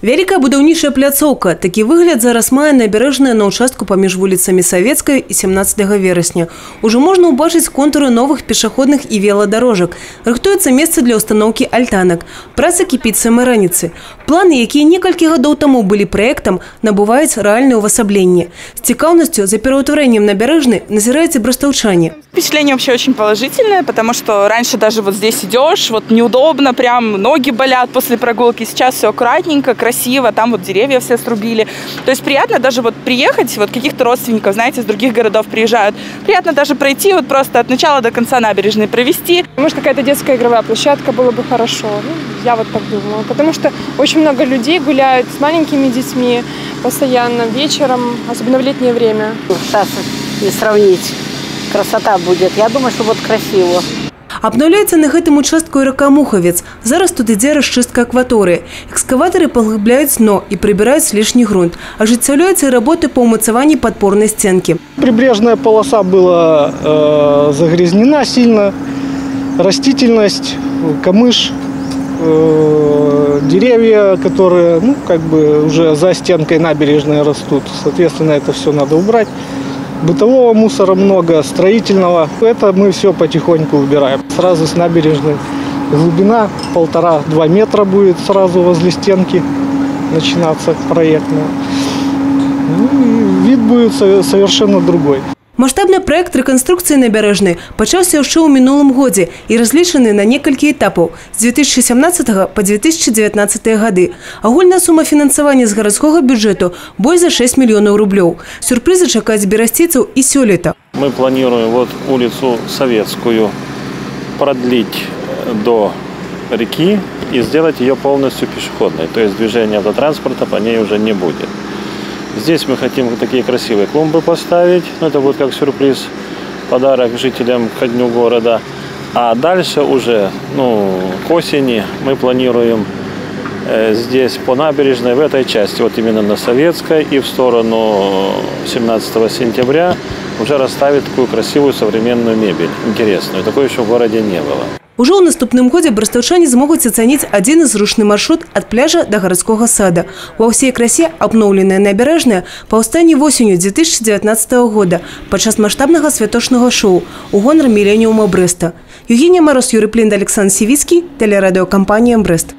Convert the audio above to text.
Вялікая будаўнічая пляцоўка. Такі выгляд зараз мае набярэжная на участку паміж вуліцамі Савецкай і 17 верасня. Ужо можна ўбачыць контуры новых пешаходных і веладарожак. Рыхтуецца месца для установкі альтанак. Праца кіпіць самай раніцы. Планы, якія некалькі гадоў таму былі праектам, набываюць рэальнае ўвасабленне. З цікаўнасцю за пераўтварэннем набярэжнай назіраюць і брастаўчане. Впечатление вообще очень положительное, потому что раньше даже вот здесь идешь, вот неудобно, прям ноги болят после прогулки. Сейчас все аккуратненько, красиво, там вот деревья все срубили. То есть приятно даже вот приехать, вот каких-то родственников, знаете, из других городов приезжают. Приятно даже пройти вот просто от начала до конца набережной провести. Может, какая-то детская игровая площадка было бы хорошо. Ну, я вот так думаю. Потому что очень много людей гуляют с маленькими детьми постоянно вечером, особенно в летнее время. Сейчас не сравнить. Красота будет. Я думаю, что вот красиво. Абнаўляецца на гэтым участку і рака Мухавец. Зараз тут ідзе расчыстка акваторыі. Экскаватары паглыбляюць дно і прыбіраюць лішні грунт. Ажыццяўляюцца работы па ўмацаванні падпорнай сценкі. Прибрежная полоса была загрязнена сильно. Растительность, камыш, деревья, которые уже за стенкой набережной растут. Соответственно, это все надо убрать. Бытового мусора много, строительного. Это мы все потихоньку убираем. Сразу с набережной глубина 1,5–2 метра будет сразу возле стенки начинаться проектная. И вид будет совершенно другой. Маштабны праект рэканструкцыі набярэжнай пачаўся яшчэ ў мінулым годзе і разлічаны на некалькі этапаў з 2017 па 2019 гады. Агульная сума фінансавання з гарадскога бюджэту больш за 6 мільёнаў рублёў. Сюрпрызы чакаюць берасцейцаў і сёлета. Мы планируем вот улицу Советскую продлить до реки и сделать ее полностью пешеходной. То есть движения автотранспорта по ней уже не будет. Здесь мы хотим такие красивые клумбы поставить. Это будет как сюрприз, подарок жителям ко дню города. А дальше уже, к осени мы планируем здесь по набережной, в этой части, вот именно на Советской и в сторону 17 сентября уже расставить такую красивую современную мебель, интересную. Такой еще в городе не было. Ужо ў наступным годзе брастаўчане змогуць ацаніць адзін зручны маршрут ад пляжа да гарадскога сада. Ва ўсей красе абноўленая набярэжная паўстане восенню 2019 года падчас маштабнага святочнага шоу у гонар міленіума Брэста. Евгения Мороз, Юрий Плинда, Александр Сивицкий, телерадиокомпания «Брест».